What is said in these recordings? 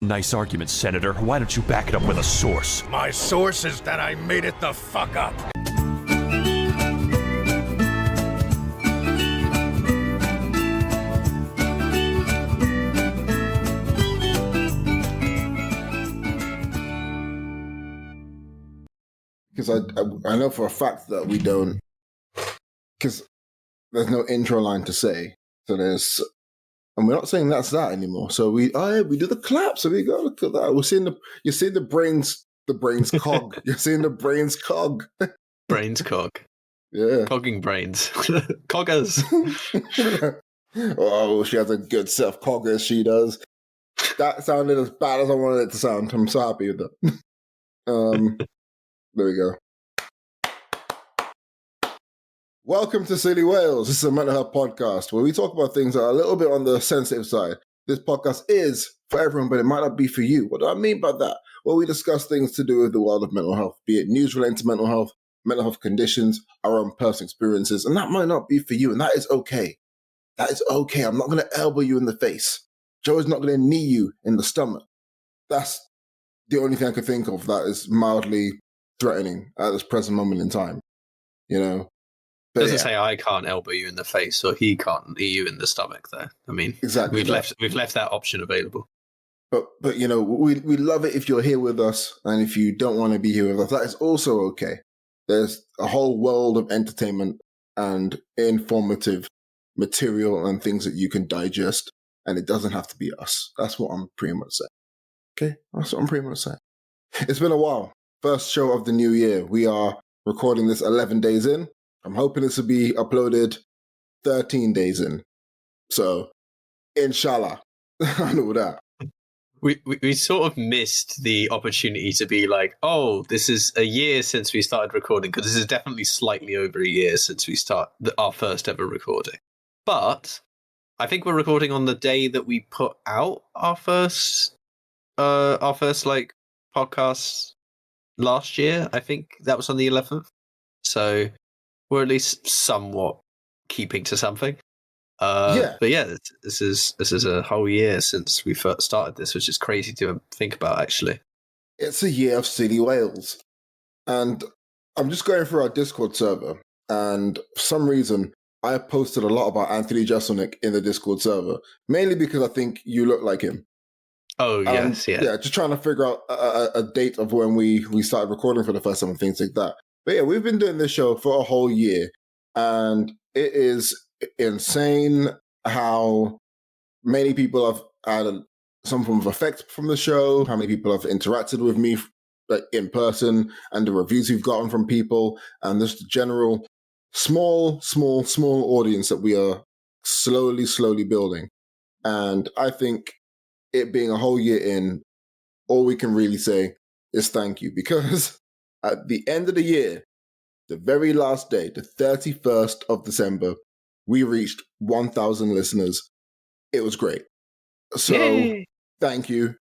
Nice argument, Senator. Why don't you back it up with a source? My source is that I made it the fuck up. Because I know for a fact that we don't, because there's no intro line to say. So and we're not saying that's that anymore. So we do the clap. So we go, look at that. You're seeing the brains cog. You're seeing the brains cog. Brains cog. Yeah. Cogging brains. Coggers. Oh, she has a good set of coggers, she does. That sounded as bad as I wanted it to sound. I'm so happy with that. There we go. Welcome to Silly Whales. This is a mental health podcast where we talk about things that are a little bit on the sensitive side. This podcast is for everyone, but it might not be for you. What do I mean by that? Well, we discuss things to do with the world of mental health, be it news related to mental health conditions, our own personal experiences, and that might not be for you, and that is okay. That is okay. I'm not going to elbow you in the face. Joe is not going to knee you in the stomach. That's the only thing I could think of that is mildly threatening at this present moment in time. You know? It doesn't say I can't elbow you in the face or he can't knee you in the stomach there. I mean, exactly. We've left that option available. But you know, we love it if you're here with us, and if you don't want to be here with us, that is also okay. There's a whole world of entertainment and informative material and things that you can digest, and it doesn't have to be us. That's what I'm pretty much saying. Okay? That's what I'm pretty much saying. It's been a while. First show of the new year. We are recording this 11 days in. I'm hoping this will be uploaded 13 days in. So, inshallah. I know that. We sort of missed the opportunity to be like, oh, this is a year since we started recording, because this is definitely slightly over a year since we start our first ever recording. But I think we're recording on the day that we put out our first like podcast last year. I think that was on the 11th. So we're at least somewhat keeping to something. But yeah, this is a whole year since we first started this, which is crazy to think about, actually. It's a year of Silly Whales. And I'm just going through our Discord server, and for some reason, I posted a lot about Anthony Jeselnik in the Discord server, mainly because I think you look like him. Oh, yes, yeah. Yeah, just trying to figure out a date of when we started recording for the first time and things like that. But yeah, we've been doing this show for a whole year, and it is insane how many people have had some form of effect from the show, how many people have interacted with me like in person, and the reviews we've gotten from people, and just the general small audience that we are slowly building. And I think it being a whole year in, all we can really say is thank you, because at the end of the year, the very last day, the 31st of December, we reached 1,000 listeners. It was great. So, Yay. Thank you.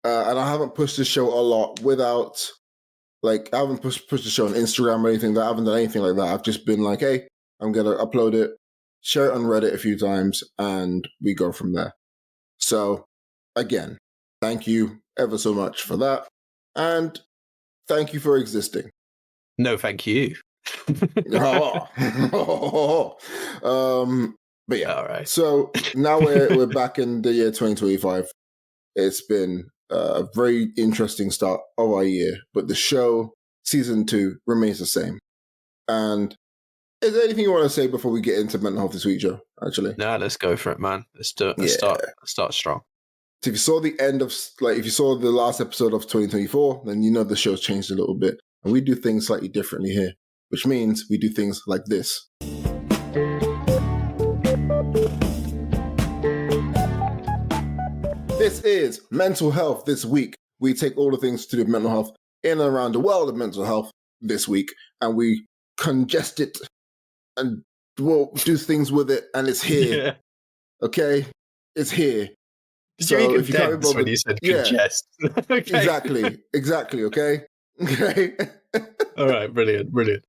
And I haven't pushed this show a lot without, like, I haven't pushed the show on Instagram or anything. I haven't done anything like that. I've just been like, hey, I'm going to upload it, share it on Reddit a few times, and we go from there. So, again, thank you ever so much for that. And thank you for existing. No, thank you. But yeah, all right. So now we're back in the year 2025. It's been a very interesting start of our year, but the show season 2 remains the same. And is there anything you want to say before we get into mental health this week, Joe? Actually, no, let's go for it, man. Let's start strong. So if you saw if you saw the last episode of 2024, then you know the show's changed a little bit, and we do things slightly differently here, which means we do things like this. This is Mental Health This Week. We take all the things to do with mental health in and around the world of mental health this week, and we congest it and we'll do things with it, and it's here. Yeah. Okay? It's here. Did you mean condense when you said congest? Okay. Exactly, okay? Okay. All right, brilliant.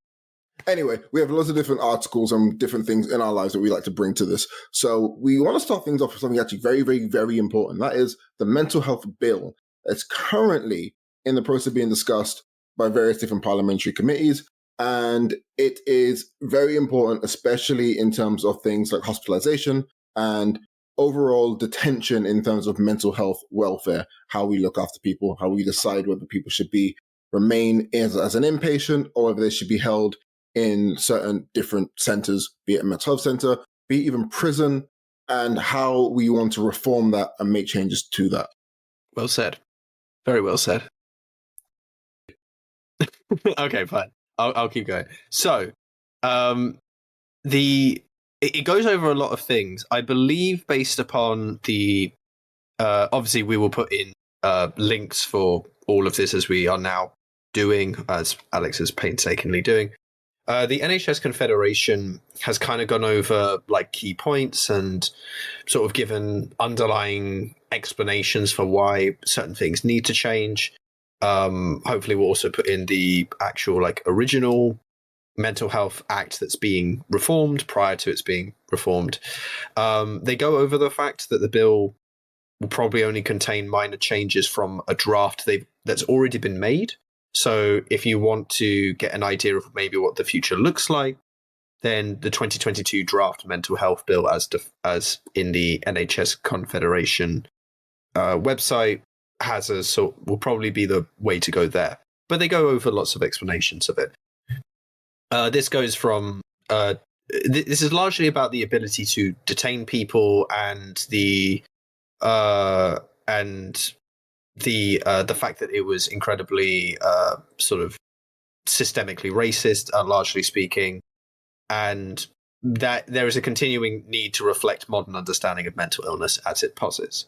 Anyway, we have lots of different articles and different things in our lives that we like to bring to this. So we want to start things off with something actually very, very, very important. That is the mental health bill that's currently in the process of being discussed by various different parliamentary committees. And it is very important, especially in terms of things like hospitalization and overall detention in terms of mental health welfare, how we look after people, how we decide whether people should remain as an inpatient or whether they should be held in certain different centers, be it a mental health center, be it even prison, and how we want to reform that and make changes to that. Well said. Very well said. Okay, fine. I'll keep going. So, it goes over a lot of things. I believe based upon the obviously we will put in links for all of this as we are now doing, as Alex is painstakingly doing. The NHS Confederation has kind of gone over like key points and sort of given underlying explanations for why certain things need to change. Hopefully we'll also put in the actual like original Mental Health Act that's being reformed prior to its being reformed. They go over the fact that the bill will probably only contain minor changes from a draft that's already been made. So if you want to get an idea of maybe what the future looks like, then the 2022 draft mental health bill as in the NHS Confederation website will probably be the way to go there. But they go over lots of explanations of it. This goes from this is largely about the ability to detain people and the fact that it was incredibly sort of systemically racist, largely speaking, and that there is a continuing need to reflect modern understanding of mental illness as it posits.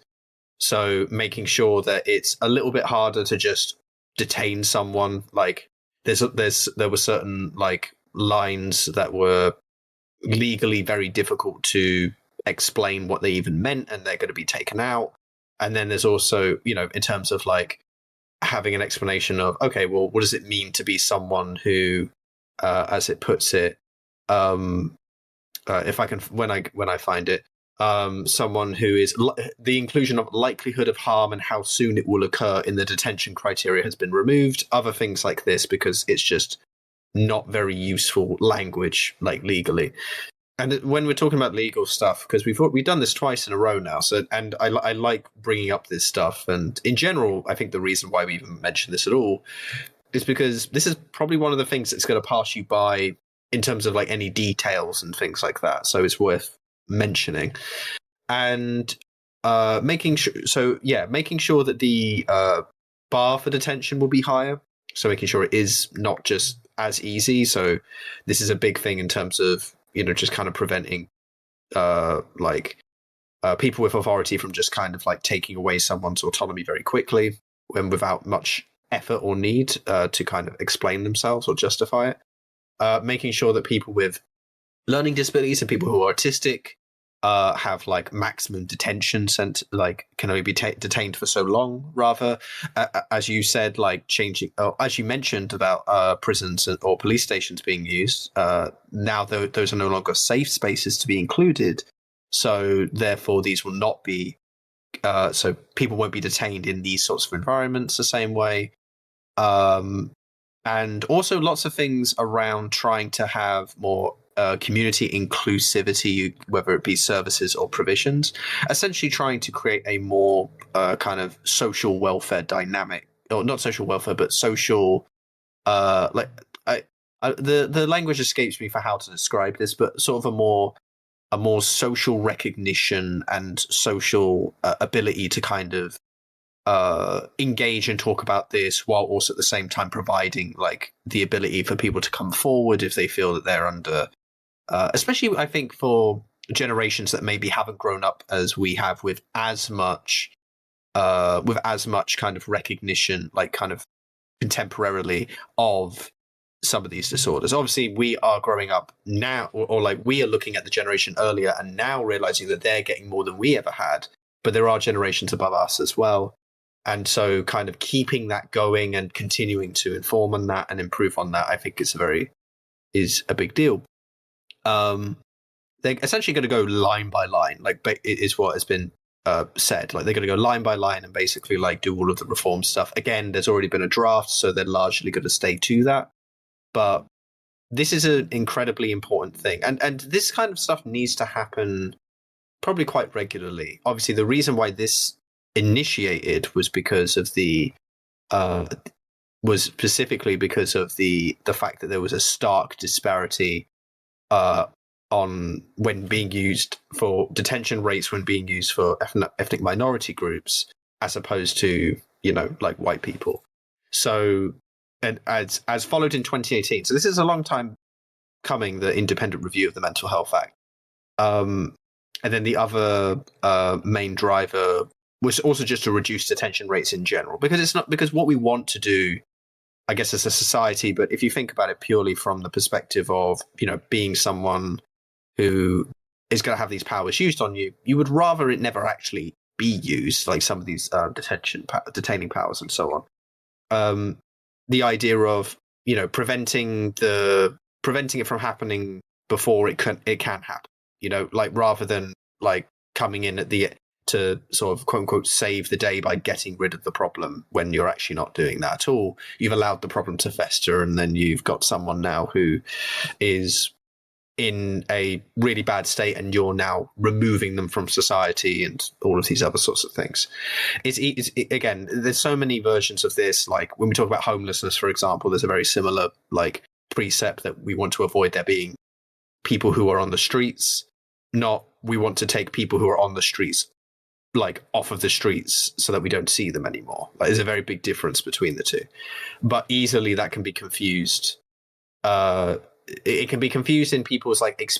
So making sure that it's a little bit harder to just detain someone. Like there were certain like lines that were legally very difficult to explain what they even meant, and they're going to be taken out. And then there's also, in terms of like having an explanation of, okay, well, what does it mean to be someone who, as it puts it, if I can, when I find it, someone who is the inclusion of likelihood of harm and how soon it will occur in the detention criteria has been removed. Other things like this, because it's just not very useful language, like legally. And when we're talking about legal stuff, because we've done this twice in a row now, and I like bringing up this stuff. And in general, I think the reason why we even mention this at all is because this is probably one of the things that's going to pass you by in terms of like any details and things like that. So it's worth mentioning. And making sure that the bar for detention will be higher. So making sure it is not just as easy. So this is a big thing in terms of just kind of preventing people with authority from just kind of like taking away someone's autonomy very quickly when without much effort or need to kind of explain themselves or justify it. Making sure that people with learning disabilities and people who are autistic have like maximum detention can only be detained for so long, rather, as you said, like changing, as you mentioned about prisons or police stations being used, now those are no longer safe spaces to be included, so therefore these will not be so people won't be detained in these sorts of environments the same way, and also lots of things around trying to have more community inclusivity, whether it be services or provisions, essentially trying to create a more kind of social welfare dynamic, or not social welfare, but social, the language escapes me for how to describe this, but sort of a more social recognition and social ability to kind of engage and talk about this, while also at the same time providing like the ability for people to come forward if they feel that they're under especially I think for generations that maybe haven't grown up as we have with as much kind of recognition, like kind of contemporarily, of some of these disorders. Obviously we are growing up now, or like we are looking at the generation earlier and now realizing that they're getting more than we ever had, but there are generations above us as well. And so kind of keeping that going and continuing to inform on that and improve on that, I think it's a very is a big deal. They're essentially going to go line by line, like is what has been said. Like they're going to go line by line and basically like do all of the reform stuff. Again, there's already been a draft, so they're largely going to stay to that. But this is an incredibly important thing, and this kind of stuff needs to happen probably quite regularly. Obviously, the reason why this initiated was because of the was specifically because of the fact that there was a stark disparity on when being used for detention rates when being used for ethnic minority groups as opposed to, you know, like white people. So, and as followed in 2018, so this is a long time coming, the independent review of the Mental Health Act. And then the other main driver was also just to reduce detention rates in general, because what we want to do, I guess, as a society, but if you think about it purely from the perspective of, you know, being someone who is going to have these powers used on you, you would rather it never actually be used, like some of these detaining powers and so on. The idea of, you know, preventing it from happening before it can happen, you know, like rather than like coming in at to sort of quote unquote save the day by getting rid of the problem when you're actually not doing that at all. You've allowed the problem to fester, and then you've got someone now who is in a really bad state, and you're now removing them from society and all of these other sorts of things. Again, there's so many versions of this. Like when we talk about homelessness, for example, there's a very similar like precept that we want to avoid there being people who are on the streets, not we want to take people who are on the streets like off of the streets so that we don't see them anymore. Like, there's a very big difference between the two, but easily that can be confused. It can be confused in people's like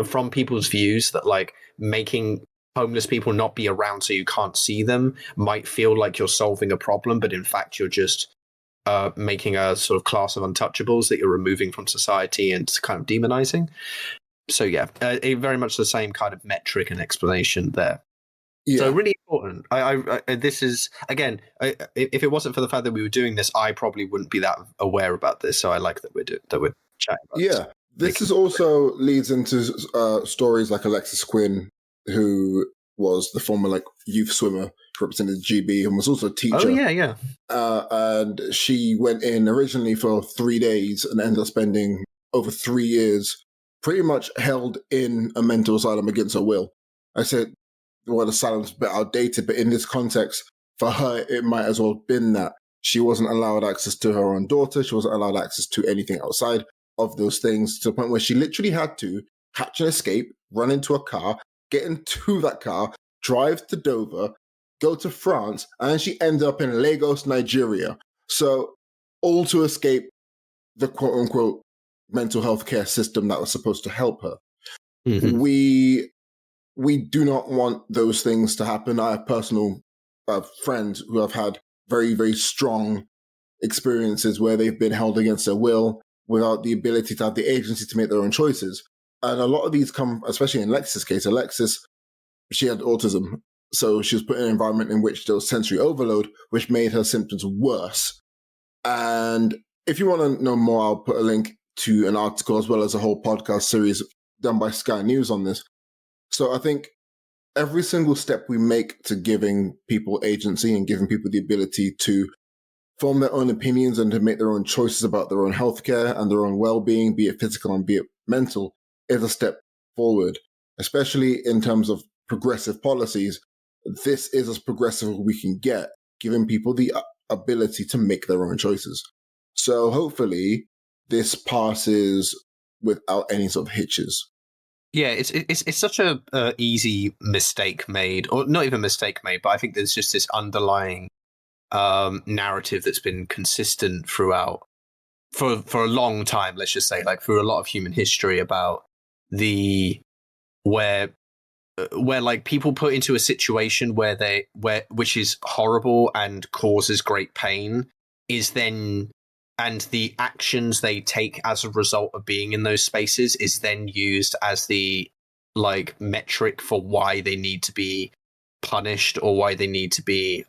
from people's views that like making homeless people not be around so you can't see them might feel like you're solving a problem, but in fact you're just making a sort of class of untouchables that you're removing from society and kind of demonizing. So yeah, very much the same kind of metric and explanation there. Yeah. So really important. This is, again, if it wasn't for the fact that we were doing this, I probably wouldn't be that aware about this. So I like that we're chatting about this is also leads into stories like Alexis Quinn, who was the former like youth swimmer who represented GB and was also a teacher. Oh yeah. And she went in originally for 3 days and ended up spending over 3 years pretty much held in a mental asylum against her will. I said, well, the asylum's a bit outdated, but in this context, for her, it might as well have been that she wasn't allowed access to her own daughter. She wasn't allowed access to anything outside of those things, to the point where she literally had to catch an escape, run into a car, get into that car, drive to Dover, go to France, and then she ended up in Lagos, Nigeria. So all to escape the quote-unquote mental health care system that was supposed to help her. Mm-hmm. We do not want those things to happen. I have personal friends who have had very, very strong experiences where they've been held against their will without the ability to have the agency to make their own choices. And a lot of these come, especially in Alexis' case. Alexis, she had autism, so she was put in an environment in which there was sensory overload, which made her symptoms worse. And if you want to know more, I'll put a link to an article as well as a whole podcast series done by Sky News on this. So I think every single step we make to giving people agency and giving people the ability to form their own opinions and to make their own choices about their own healthcare and their own well-being, be it physical and be it mental, is a step forward, especially in terms of progressive policies. This is as progressive as we can get, giving people the ability to make their own choices. So hopefully this passes without any sort of hitches. Yeah, it's such a easy mistake made, or not even mistake made, but I think there's just this underlying narrative that's been consistent throughout for a long time. Let's just say, like through a lot of human history, about where like people put into a situation where which is horrible and causes great pain is then. And the actions they take as a result of being in those spaces is then used as the like metric for why they need to be punished or why they need to be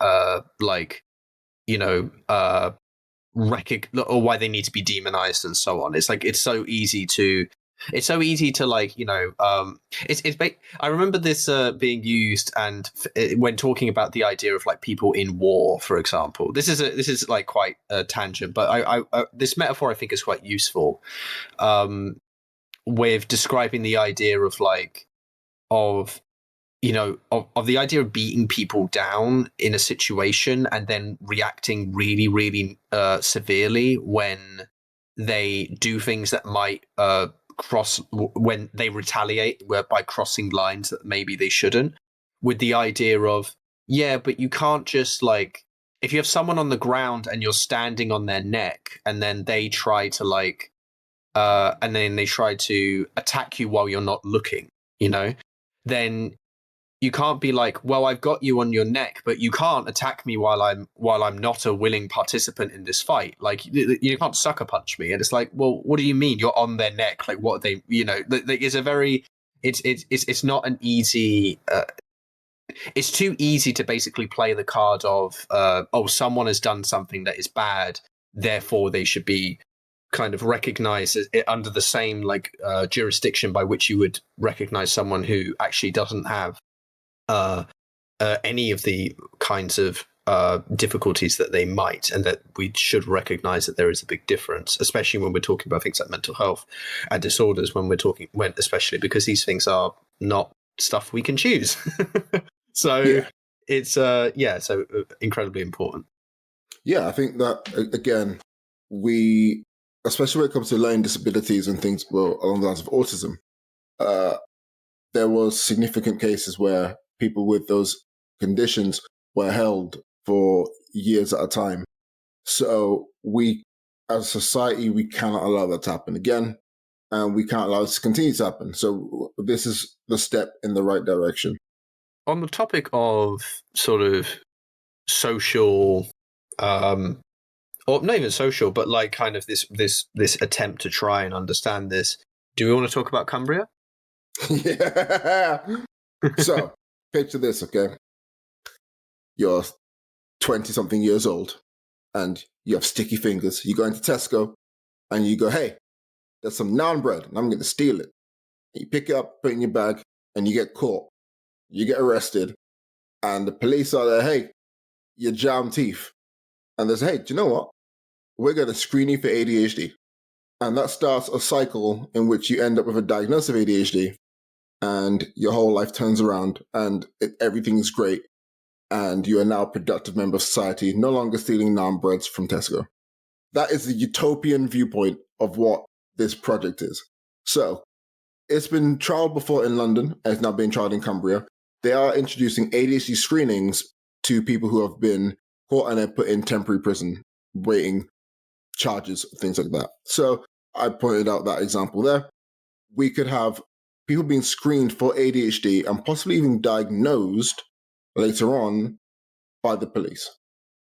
or why they need to be demonized and so on. It's like it's so easy to like, you know, I remember this being used and when talking about the idea of like people in war, for example. This is like quite a tangent, but I this metaphor I think is quite useful with describing the idea of like of the idea of beating people down in a situation and then reacting really, really severely when they do things that might when they retaliate by crossing lines that maybe they shouldn't, with the idea of, yeah, but you can't just like, if you have someone on the ground and you're standing on their neck and then they try to like, and then they try to attack you while you're not looking, you know, then you can't be like, well, I've got you on your neck, but you can't attack me while I'm not a willing participant in this fight. Like you can't sucker punch me. And it's like, well, what do you mean you're on their neck? Like what they, you know, it's a very, it's not an easy. It's too easy to basically play the card of, oh, someone has done something that is bad, therefore they should be kind of recognized under the same like jurisdiction by which you would recognize someone who actually doesn't have any of the kinds of difficulties that they might, and that we should recognize that there is a big difference, especially when we're talking about things like mental health and disorders, especially because these things are not stuff we can choose. So it's so incredibly important. Yeah, I think that again, especially when it comes to learning disabilities and things along the lines of autism, there was significant cases where people with those conditions were held for years at a time. So we, as a society, we cannot allow that to happen again, and we can't allow this to continue to happen. So this is the step in the right direction. On the topic of sort of social, or not even social, but like kind of this attempt to try and understand this, do we want to talk about Cumbria? Yeah. So, picture this, okay? You're 20-something years old, and you have sticky fingers. You go into Tesco, and you go, hey, there's some naan bread, and I'm going to steal it. And you pick it up, put it in your bag, and you get caught. You get arrested, and the police are there, hey, you jam teeth. And they say, hey, do you know what? We're going to screen you for ADHD. And that starts a cycle in which you end up with a diagnosis of ADHD, and your whole life turns around, and everything is great. And you are now a productive member of society, no longer stealing naan breads from Tesco. That is the utopian viewpoint of what this project is. So, it's been trialed before in London, and it's now being trialed in Cumbria. They are introducing ADHD screenings to people who have been caught and then put in temporary prison, waiting charges, things like that. So I pointed out that example there. We could have people being screened for ADHD and possibly even diagnosed later on by the police.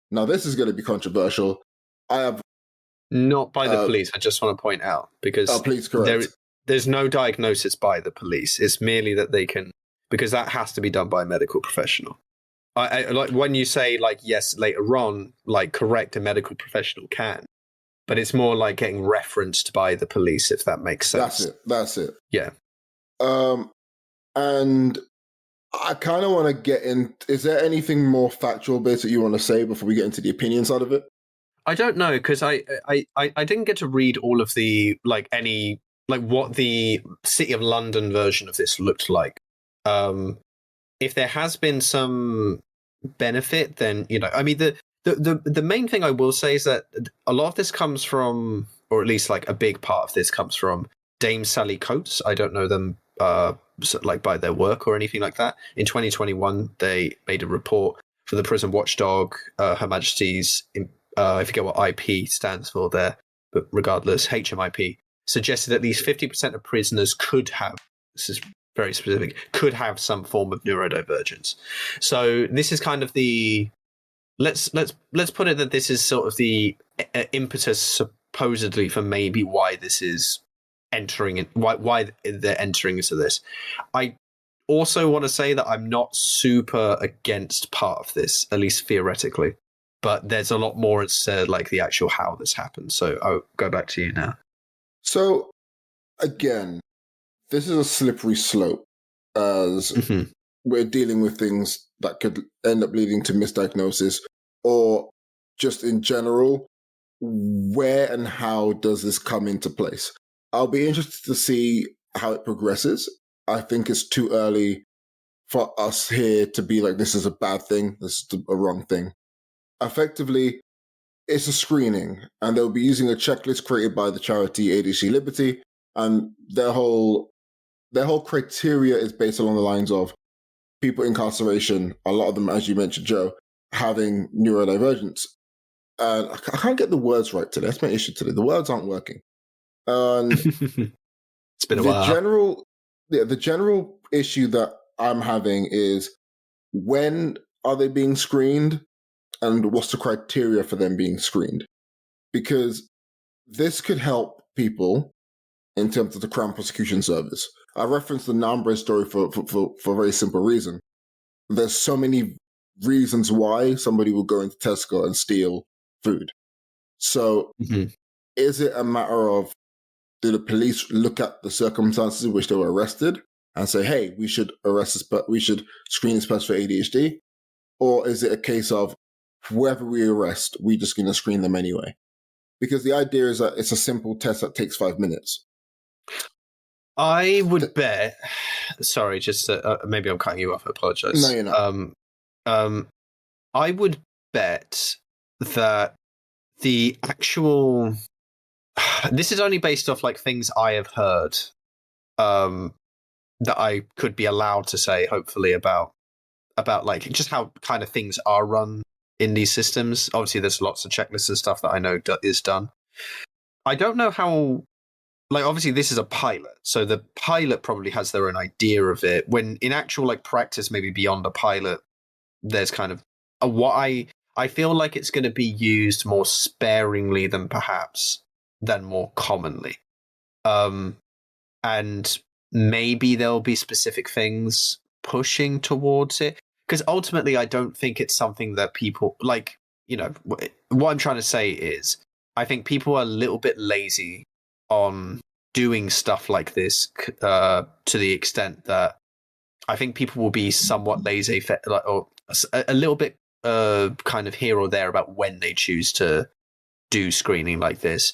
Now, this is going to be controversial. Not by the police, I just want to point out, because police, correct. There's no diagnosis by the police. It's merely that they can, because that has to be done by a medical professional. I like when you say like, yes, later on, like correct, a medical professional can, but it's more like getting referenced by the police, if that makes sense. That's it. Yeah. And I kind of want to get in. Is there anything more factual based that you want to say before we get into the opinion side of it? I don't know, because I didn't get to read all of the what the City of London version of this looked like. If there has been some benefit, then, you know, I mean, the main thing I will say is that a lot of this comes from, or at least like a big part of this comes from Dame Sally Coates. I don't know them like by their work or anything like that. In 2021, they made a report for the prison watchdog, Her Majesty's, I forget what IP stands for there, but regardless, HMIP, suggested at least 50% of prisoners could have, this is very specific, could have some form of neurodivergence. So this is kind of the, let's put it that this is sort of the impetus supposedly for maybe why this is entering it, why they're entering into this. I also want to say that I'm not super against part of this, at least theoretically. but there's a lot more as to like the actual how this happened. So I'll go back to you now. So again, this is a slippery slope as we're dealing with things that could end up leading to misdiagnosis, or just in general, where and how does this come into place? I'll be interested to see how it progresses. I think it's too early for us here to be like, this is a bad thing, this is a wrong thing. Effectively, it's a screening, and they'll be using a checklist created by the charity ADHD Liberty, and their whole criteria is based along the lines of people in incarceration, a lot of them, as you mentioned, Joe, having neurodivergence. And I can't get the words right today. That's my issue today. The words aren't working. And it's been a while. The general issue that I'm having is, when are they being screened, and what's the criteria for them being screened? Because this could help people in terms of the Crown Prosecution Service. I referenced the Nambre story for a very simple reason. There's so many reasons why somebody will go into Tesco and steal food. So is it a matter of, do the police look at the circumstances in which they were arrested and say, hey, we should we should screen this person for ADHD? Or is it a case of, whoever we arrest, we're just going to screen them anyway? Because the idea is that it's a simple test that takes 5 minutes. I would bet. Sorry, just maybe I'm cutting you off. I apologize. No, you're not. I would bet that the actual. This is only based off like things I have heard, that I could be allowed to say, hopefully, about like just how kind of things are run in these systems. Obviously, there's lots of checklists and stuff that I know is done. I don't know how. Like, obviously, this is a pilot, so the pilot probably has their own idea of it. When in actual like practice, maybe beyond a pilot, there's kind of what I feel like it's going to be used more sparingly than more commonly, and maybe there'll be specific things pushing towards it. Because ultimately, I don't think it's something that people like. You know, what I'm trying to say is, I think people are a little bit lazy on doing stuff like this, to the extent that I think people will be somewhat lazy, or a little bit kind of here or there about when they choose to do screening like this.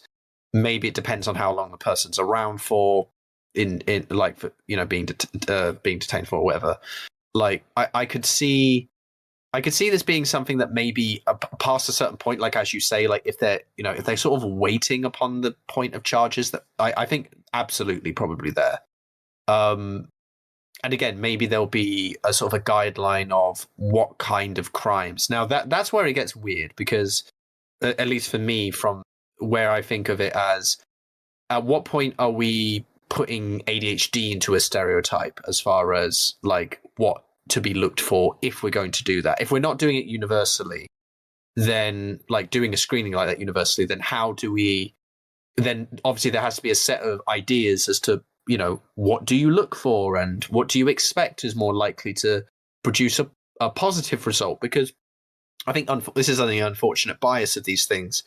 Maybe it depends on how long the person's around for, in like, for, you know, being detained for, or whatever. Like, I could see this being something that maybe past a certain point, like as you say, like if they're sort of waiting upon the point of charges, that I think absolutely probably there. And again, maybe there'll be a sort of a guideline of what kind of crimes. Now that's where it gets weird, because at least for me, from where I think of it as, at what point are we putting ADHD into a stereotype as far as like what to be looked for if we're going to do that? If we're not doing it universally, then like doing a screening like that universally, then how do we, then obviously there has to be a set of ideas as to, you know, what do you look for and what do you expect is more likely to produce a positive result? Because I think this is the unfortunate bias of these things.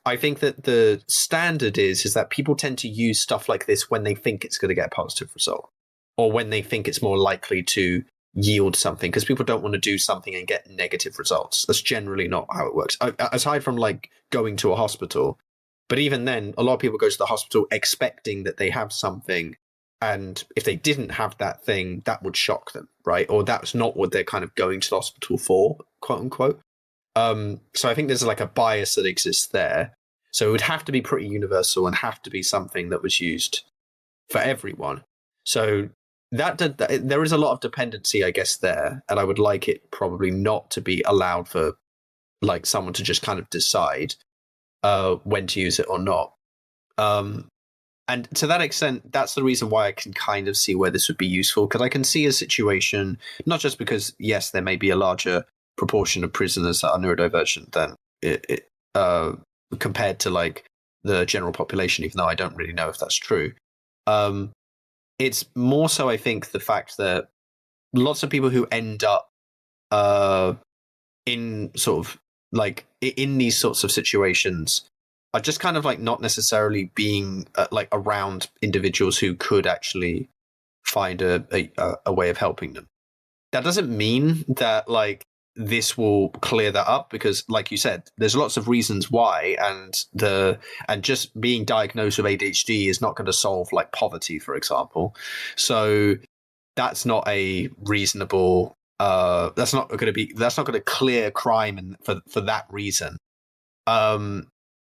I think that the standard is that people tend to use stuff like this when they think it's going to get a positive result, or when they think it's more likely to yield something, because people don't want to do something and get negative results. That's generally not how it works, aside from like going to a hospital. But even then, a lot of people go to the hospital expecting that they have something, and if they didn't have that thing, that would shock them, right? Or that's not what they're kind of going to the hospital for, quote unquote. So I think there's like a bias that exists there. So it would have to be pretty universal and have to be something that was used for everyone. So that there is a lot of dependency, I guess, there, and I would like it probably not to be allowed for like someone to just kind of decide when to use it or not. And to that extent, that's the reason why I can kind of see where this would be useful, because I can see a situation, not just because, yes, there may be a larger proportion of prisoners that are neurodivergent than compared to like the general population, even though I don't really know if that's true. It's more so, I think, the fact that lots of people who end up in sort of like in these sorts of situations are just kind of like not necessarily being like around individuals who could actually find a way of helping them. That doesn't mean that like this will clear that up, because like you said, there's lots of reasons why, and just being diagnosed with ADHD is not going to solve like poverty, for example. So that's not a reasonable that's not going to clear crime for that reason.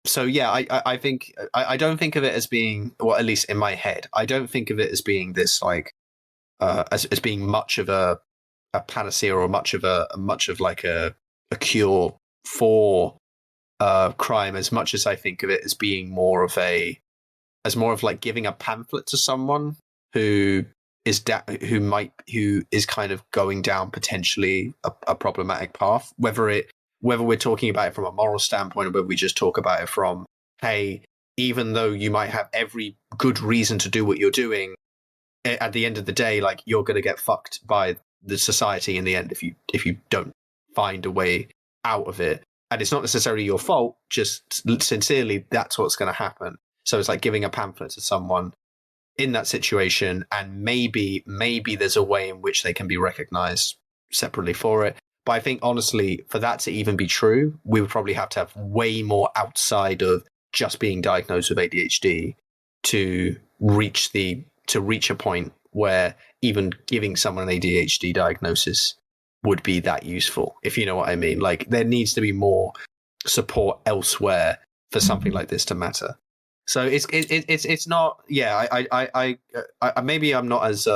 So yeah, I think I don't think of it as being, well, at least in my head, I don't think of it as being this like as being much of a panacea or much of a cure for crime, as much as I think of it as being more of like giving a pamphlet to someone who is kind of going down potentially a problematic path, whether we're talking about it from a moral standpoint or whether we just talk about it from, hey, even though you might have every good reason to do what you're doing, at the end of the day, like, you're going to get fucked by the society in the end if you don't find a way out of it. And it's not necessarily your fault, just sincerely, that's what's going to happen. So it's like giving a pamphlet to someone in that situation, and maybe there's a way in which they can be recognized separately for it. But I think, honestly, for that to even be true, we would probably have to have way more outside of just being diagnosed with ADHD to reach a point where even giving someone an ADHD diagnosis would be that useful, if you know what I mean. Like, there needs to be more support elsewhere for something like this to matter. So it's not. Yeah, I maybe I'm not as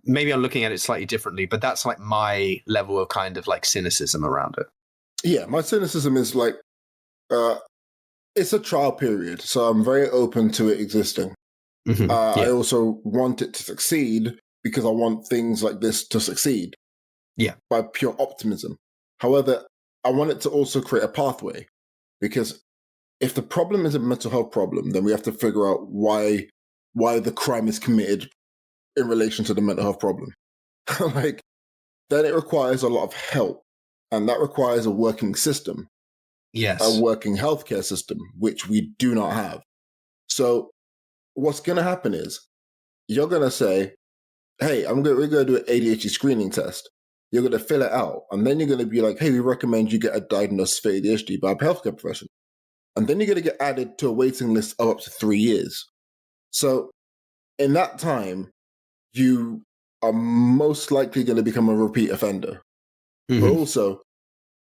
maybe I'm looking at it slightly differently, but that's like my level of kind of like cynicism around it. Yeah, my cynicism is like, it's a trial period, so I'm very open to it existing. Mm-hmm. I also want it to succeed because I want things like this to succeed. Yeah. By pure optimism. However, I want it to also create a pathway, because if the problem is a mental health problem, then we have to figure out why the crime is committed in relation to the mental health problem. Like, then it requires a lot of help, and that requires a working system. Yes. A working healthcare system, which we do not have. So what's going to happen is you're going to say, hey, we're going to do an ADHD screening test. You're going to fill it out. And then you're going to be like, hey, we recommend you get a diagnosis for ADHD by a healthcare professional. And then you're going to get added to a waiting list of up to 3 years. So in that time, you are most likely going to become a repeat offender. Mm-hmm. But also,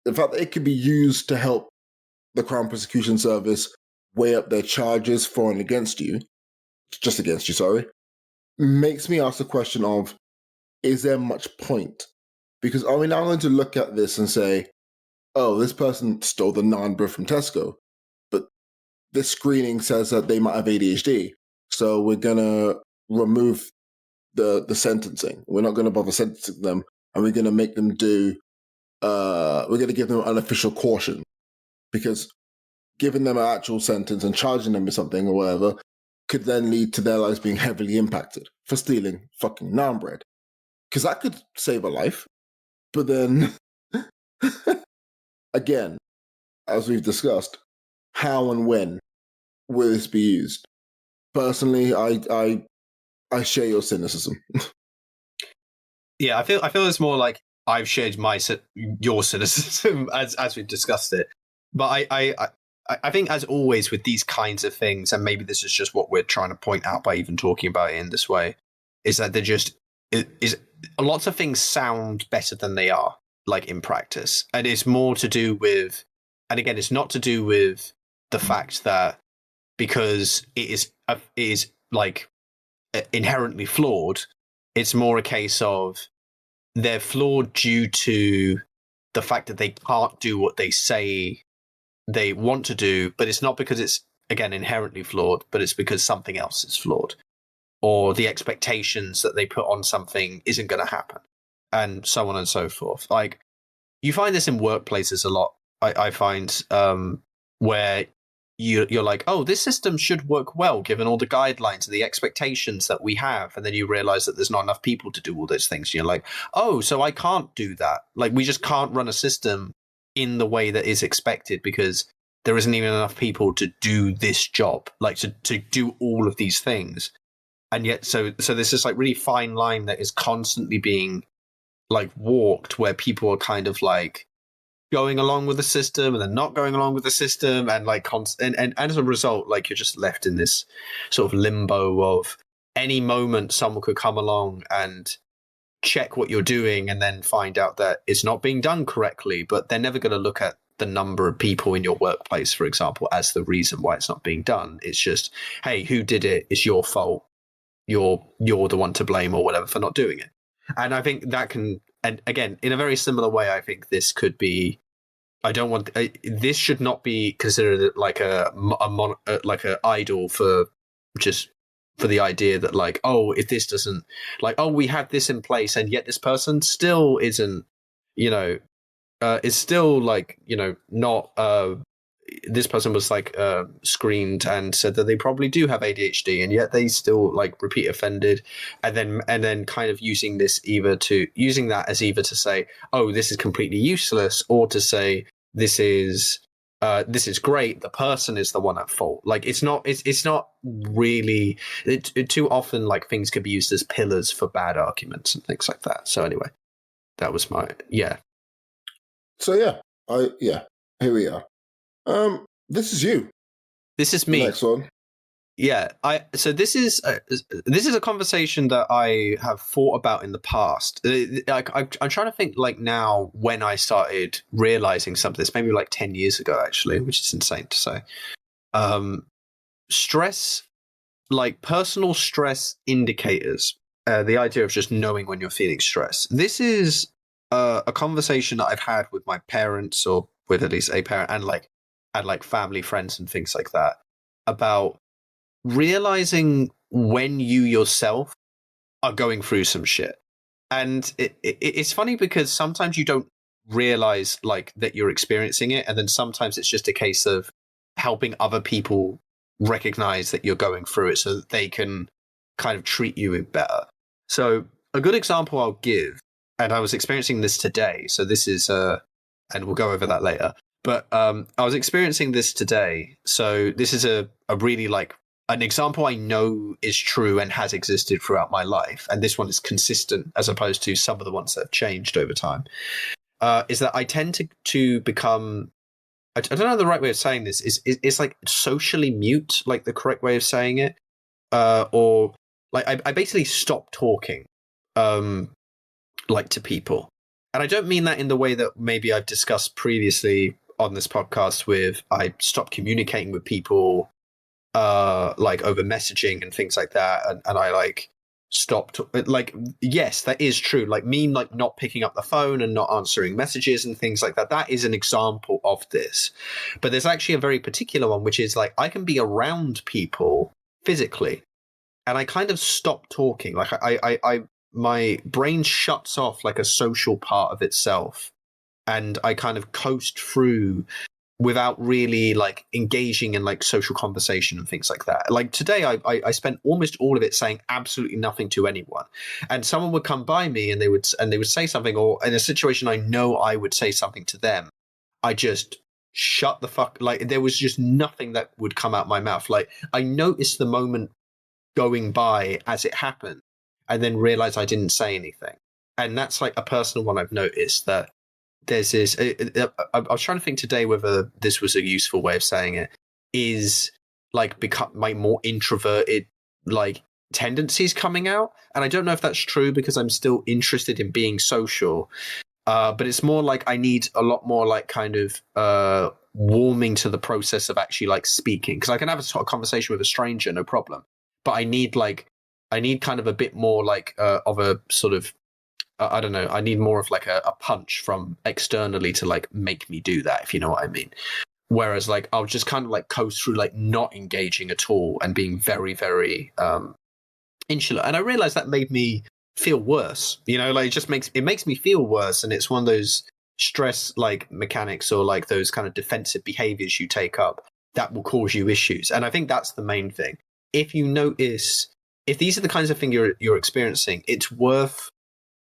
the fact that it could be used to help the Crown Prosecution Service weigh up their charges for and against you, just against you, sorry, makes me ask the question of, is there much point? Because are we now going to look at this and say, oh, this person stole the naan bread from Tesco, but this screening says that they might have ADHD, so we're going to remove the sentencing. We're not going to bother sentencing them, and we're going to make them we're going to give them an unofficial caution, because giving them an actual sentence and charging them with something or whatever could then lead to their lives being heavily impacted for stealing fucking naan bread. Because that could save a life. But then, again, as we've discussed, how and when will this be used? Personally, I share your cynicism. Yeah, I feel it's more like I've shared your cynicism as we've discussed it. But I think, as always with these kinds of things, and maybe this is just what we're trying to point out by even talking about it in this way, is that lots of things sound better than they are, like, in practice. And it's more to do with, and again, it's not to do with the fact that because it is like inherently flawed. It's more a case of they're flawed due to the fact that they can't do what they say they want to do, but it's not because it's, again, inherently flawed, but it's because something else is flawed, or the expectations that they put on something isn't going to happen, and so on and so forth. Like, you find this in workplaces a lot. I find where you're like, oh, this system should work well given all the guidelines and the expectations that we have, and then you realize that there's not enough people to do all those things. You're like, oh, so I can't do that. Like, we just can't run a system in the way that is expected because there isn't even enough people to do this job, like to do all of these things. And yet, so there's this like really fine line that is constantly being like walked, where people are kind of like going along with the system and then not going along with the system, and like and as a result, like you're just left in this sort of limbo of any moment someone could come along and check what you're doing and then find out that it's not being done correctly, but they're never going to look at the number of people in your workplace, for example, as the reason why it's not being done. It's just, hey, who did it? It's your fault. You're the one to blame or whatever for not doing it. And I think that can, and again, in a very similar way, I think this could be, this should not be considered like a idol for the idea that like, oh, if this doesn't, like, oh, we have this in place and yet this person still isn't, is still like, not, this person was like screened and said that they probably do have ADHD, and yet they still like repeat offended, and then kind of using that as either to say, oh, this is completely useless, or to say this is great, the person is the one at fault. Like it's not really too often like things could be used as pillars for bad arguments and things like that. So anyway, that was my So here we are. This is you. This is me. The next one. Yeah, so this is a conversation that I have thought about in the past. I'm trying to think like now when I started realizing some of this, maybe like 10 years ago actually, which is insane to say. Stress, like personal stress indicators. The idea of just knowing when you're feeling stress. This is a conversation that I've had with my parents, or with at least a parent, and like family, friends, and things like that, about realizing when you yourself are going through some shit. And it's funny because sometimes you don't realize like that you're experiencing it, and then sometimes it's just a case of helping other people recognize that you're going through it so that they can kind of treat you better. So a good example I'll give, and I was experiencing this today, so this is and we'll go over that later, but I was experiencing this today. So this is a really like an example I know is true and has existed throughout my life, and this one is consistent as opposed to some of the ones that have changed over time, is that I tend to become, I don't know the right way of saying this, is like socially mute, like the correct way of saying it, or like I basically stop talking like to people. And I don't mean that in the way that maybe I've discussed previously on this podcast with I stopped communicating with people like over messaging and things like that, and I like stopped, like, yes, that is true, like me like not picking up the phone and not answering messages and things like that. That is an example of this. But there's actually a very particular one, which is like I can be around people physically and I kind of stop talking. Like I my brain shuts off like a social part of itself, and I kind of coast through without really like engaging in like social conversation and things like that. Like today, I spent almost all of it saying absolutely nothing to anyone, and someone would come by me and they would say something, or in a situation I know I would say something to them, I just shut the fuck, like there was just nothing that would come out my mouth. Like I noticed the moment going by as it happened, and then realized I didn't say anything. And that's like a personal one I've noticed, that there's this, I was trying to think today whether this was a useful way of saying it, is like become my more introverted like tendencies coming out. And I don't know if that's true because I'm still interested in being social. But it's more like I need a lot more like kind of warming to the process of actually like speaking. Because I can have a conversation with a stranger, no problem. But I need kind of a bit more like of a sort of, I don't know, I need more of like a punch from externally to like make me do that, if you know what I mean. Whereas like I'll just kind of like coast through like not engaging at all and being very, very insular. And I realized that made me feel worse, you know, like it just makes me feel worse. And it's one of those stress like mechanics or like those kind of defensive behaviors you take up that will cause you issues. And I think that's the main thing. If you notice, if these are the kinds of things you're experiencing, it's worth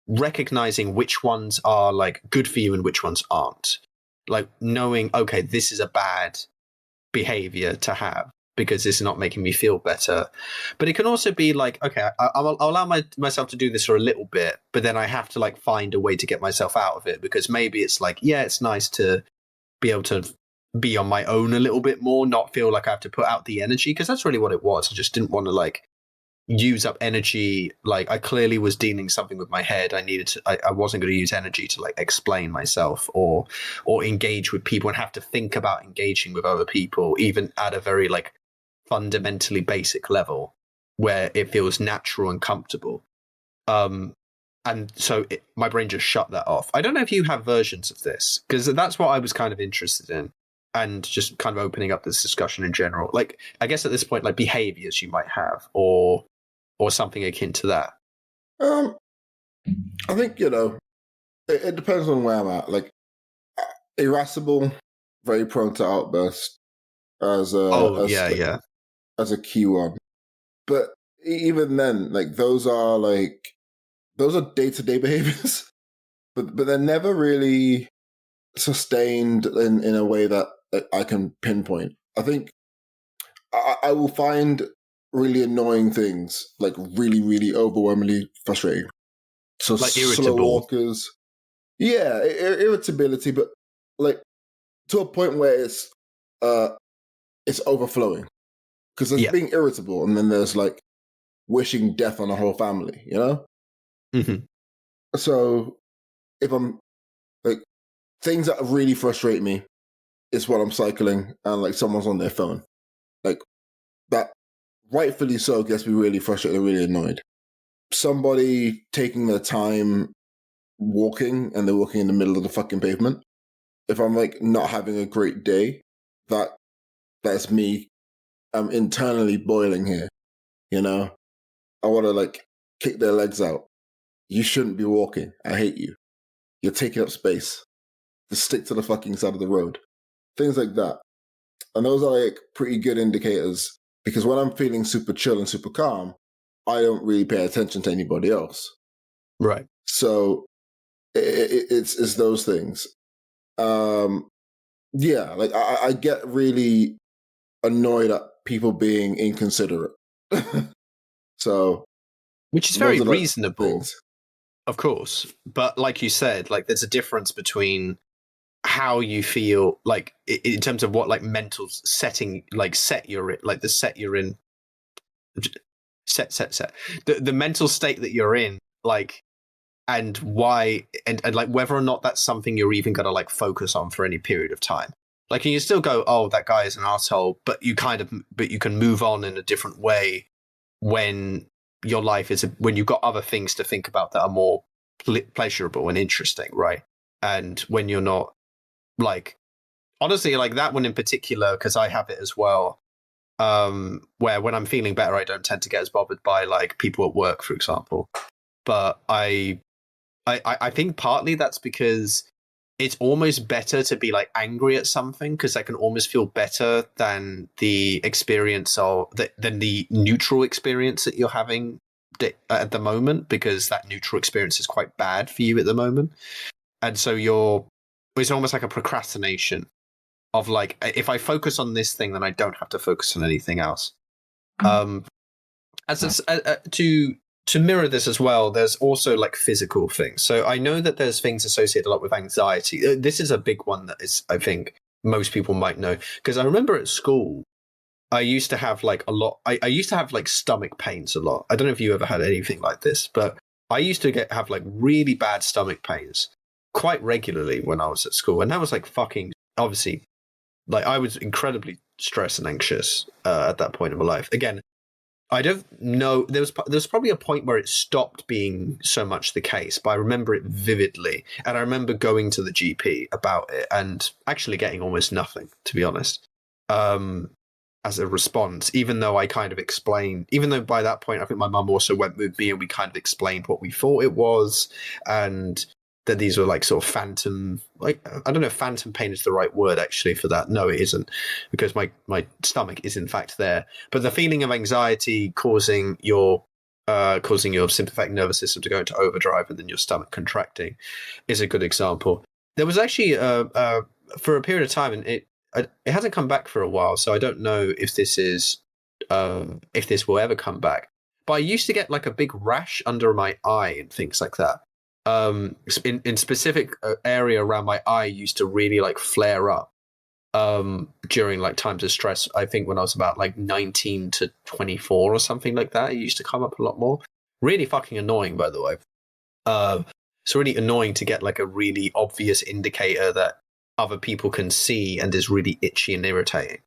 recognizing which ones are like good for you and which ones aren't. like knowing, okay, this is a bad behavior to have because it's not making me feel better. But it can also be like, okay, I'll allow myself to do this for a little bit, but then I have to like find a way to get myself out of it, because maybe it's like, yeah, it's nice to be able to be on my own a little bit more, not feel like I have to put out the energy, because that's really what it was. I just didn't want to like use up energy. Like I clearly was dealing something with my head. I wasn't going to use energy to like explain myself or engage with people and have to think about engaging with other people, even at a very like fundamentally basic level where it feels natural and comfortable. And so my brain just shut that off. I don't know if you have versions of this, because that's what I was kind of interested in, and just kind of opening up this discussion in general. Like, I guess at this point, like behaviors you might have, or something akin to that. I think, it depends on where I'm at. Like, irascible, very prone to outburst as a key one. But even then, like those are day-to-day behaviors, but they're never really sustained in a way that I can pinpoint. I think I will find really annoying things, like really, really overwhelmingly frustrating. So like slow irritable. walkers, yeah, irritability, but like to a point where it's overflowing, because there's being irritable, and then there's like wishing death on a whole family, Mm-hmm. So if I'm like, things that really frustrate me is when I'm cycling and like someone's on their phone, like that, rightfully so, gets me really frustrated and really annoyed. Somebody taking their time walking, and they're walking in the middle of the fucking pavement. If I'm like not having a great day, that's me. I'm internally boiling here, I want to like kick their legs out. You shouldn't be walking. I hate you. You're taking up space. Just stick to the fucking side of the road. Things like that. And those are like pretty good indicators, because when I'm feeling super chill and super calm, I don't really pay attention to anybody else. Right. So it's those things. Yeah, like I get really annoyed at people being inconsiderate. So, which is very reasonable, of course. But like you said, like there's a difference between how you feel, like in terms of what like mental setting, like set you're in, like the set you're in, set the mental state that you're in, like, and why, and like whether or not that's something you're even gonna like focus on for any period of time. Like, and you still go, oh, that guy is an asshole, but you can move on in a different way when your life is, when you've got other things to think about that are more pleasurable and interesting, right? And when you're not, like, honestly, like that one in particular, because I have it as well, where when I'm feeling better, I don't tend to get as bothered by like people at work, for example. But I think partly that's because it's almost better to be like angry at something, because that can almost feel better than the experience than the neutral experience that you're having at the moment, because that neutral experience is quite bad for you at the moment. And so it's almost like a procrastination of like, if I focus on this thing, then I don't have to focus on anything else. To mirror this as well, there's also like physical things. So I know that there's things associated a lot with anxiety. This is a big one that is, I think most people might know, because I remember at school, I used to have like a lot. I used to have like stomach pains a lot. I don't know if you ever had anything like this, but I used to have like really bad stomach pains quite regularly when I was at school. And that was like fucking, obviously, like I was incredibly stressed and anxious at that point in my life. Again, I don't know. There was probably a point where it stopped being so much the case, but I remember it vividly. And I remember going to the GP about it and actually getting almost nothing, to be honest, as a response, even though I kind of explained, even though by that point, I think my mum also went with me and we kind of explained what we thought it was, and that these were like sort of phantom, like, I don't know if phantom pain is the right word actually for that. No, it isn't, because my stomach is in fact there. But the feeling of anxiety causing your sympathetic nervous system to go into overdrive and then your stomach contracting is a good example. There was actually for a period of time, and it hasn't come back for a while, so I don't know if this is if this will ever come back. But I used to get like a big rash under my eye and things like that. In specific area around my eye used to really like flare up during like times of stress. I think when I was about like 19 to 24 or something like that, it used to come up a lot more. Really fucking annoying, by the way. It's really annoying to get like a really obvious indicator that other people can see and is really itchy and irritating.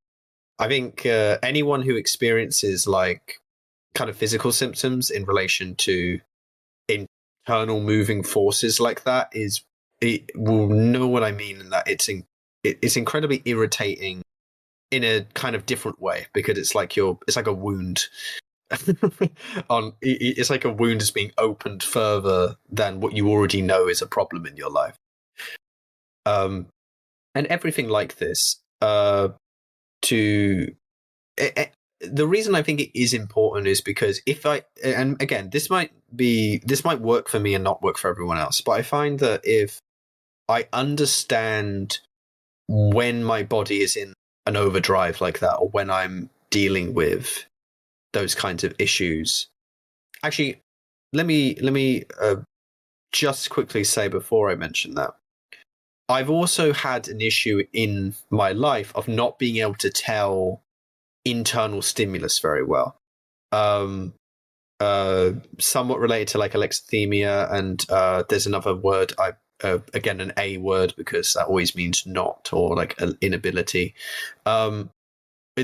I think anyone who experiences like kind of physical symptoms in relation to internal moving forces like that it will know what I mean, and that it's incredibly irritating in a kind of different way, because it's like a wound. It's like a wound is being opened further than what you already know is a problem in your life. And everything like this, the reason I think it is important is because and again, this might work for me and not work for everyone else, but I find that if I understand when my body is in an overdrive like that, or when I'm dealing with those kinds of issues. Actually, let me just quickly say before I mention that, I've also had an issue in my life of not being able to tell internal stimulus very well. Somewhat related to like alexithymia, and there's another word, again an A word, because that always means not, or like an inability.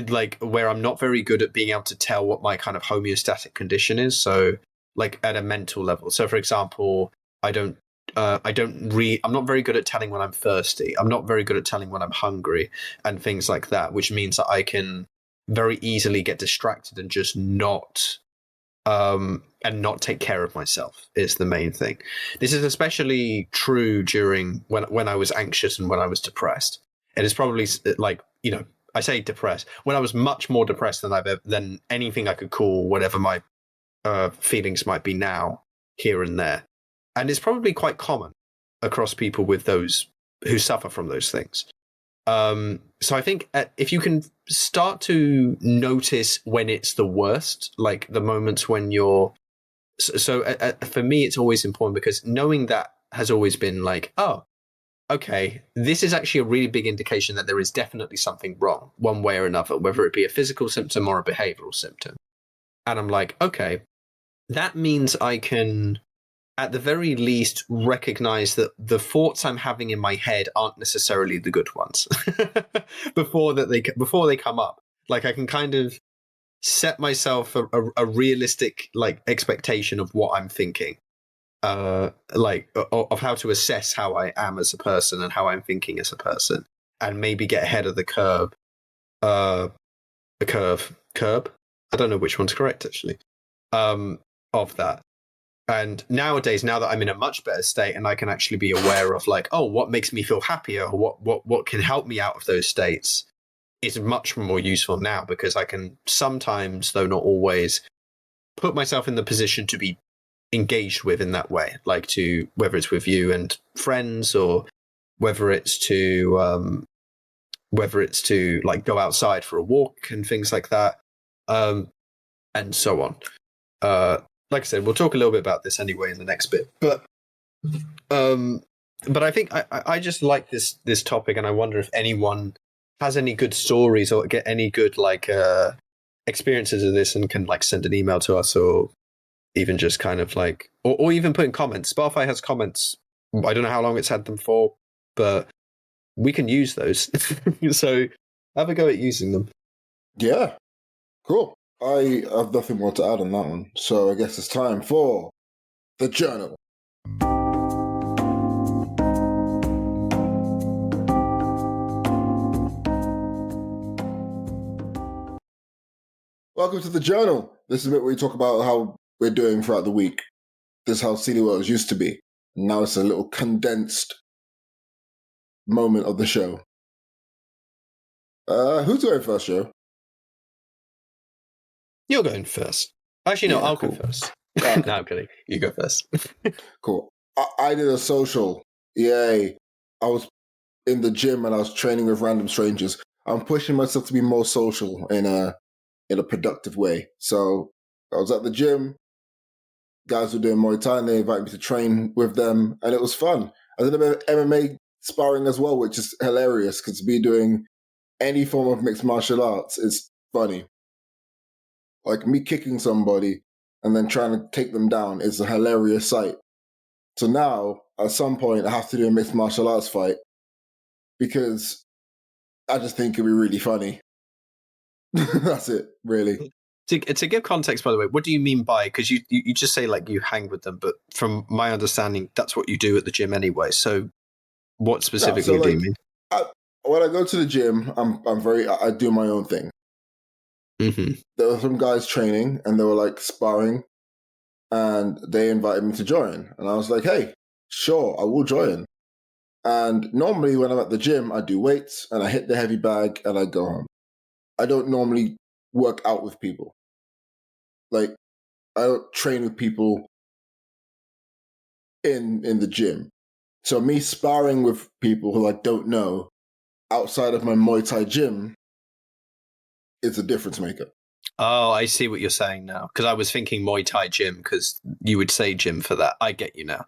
Like where I'm not very good at being able to tell what my kind of homeostatic condition is. So like at a mental level. So for example, I'm not very good at telling when I'm thirsty. I'm not very good at telling when I'm hungry and things like that, which means that I can very easily get distracted and just not take care of myself is the main thing. This is especially true during when I was anxious and when I was depressed. It is probably like, I say depressed, when I was much more depressed than anything I could call whatever my feelings might be now, here and there. And it's probably quite common across people with those who suffer from those things. So I think if you can start to notice when it's the worst, like the moments when you're... for me, it's always important, because knowing that has always been like, oh, okay, this is actually a really big indication that there is definitely something wrong one way or another, whether it be a physical symptom or a behavioral symptom. And I'm like, okay, that means I can, at the very least, recognize that the thoughts I'm having in my head aren't necessarily the good ones before they come up. Like I can kind of set myself a realistic like expectation of what I'm thinking. Like of how to assess how I am as a person and how I'm thinking as a person, and maybe get ahead of the curb. Curb. I don't know which one's correct actually. Of that. And nowadays, now that I'm in a much better state and I can actually be aware of like, oh, what makes me feel happier, or what can help me out of those states, is much more useful now, because I can sometimes, though not always, put myself in the position to be engaged with in that way, like to whether it's with you and friends, or whether it's to like go outside for a walk and things like that, and so on. Like I said, we'll talk a little bit about this anyway in the next bit, but I think I just like this topic, and I wonder if anyone has any good stories or get any good like experiences of this, and can like send an email to us, or even just kind of like, or even put in comments. Spotify has comments. I don't know how long it's had them for, but we can use those. So have a go at using them. Yeah, cool. I have nothing more to add on that one. So I guess it's time for the journal. Welcome to the journal. This is a bit where we talk about how we're doing throughout the week. This is how Silly Worlds used to be. Now it's a little condensed moment of the show. Who's going first, Joe? You're going first. Actually, no, Yeah, I'll cool. go first. Okay. No, I'm kidding. You go first. Cool. I did a social. Yay. I was in the gym and I was training with random strangers. I'm pushing myself to be more social in a productive way. So I was at the gym, guys were doing Muay Thai and they invited me to train with them and it was fun. I did a bit of MMA sparring as well, which is hilarious because to be doing any form of mixed martial arts is funny. Like me kicking somebody and then trying to take them down is a hilarious sight. So now, at some point, I have to do a mixed martial arts fight because I just think it'd be really funny. That's it, really. To give context, by the way, what do you mean by, because you just say like you hang with them, but from my understanding, that's what you do at the gym anyway. So what specifically do you mean? When I go to the gym, I do my own thing. Mm-hmm. There were some guys training and they were like sparring and they invited me to join. And I was like, hey, sure, I will join. And normally when I'm at the gym, I do weights and I hit the heavy bag and I go home. I don't normally work out with people. Like, I don't train with people in the gym. So me sparring with people who I don't know outside of my Muay Thai gym is a difference maker. Oh, I see what you're saying now. Because I was thinking Muay Thai gym, because you would say gym for that. I get you now.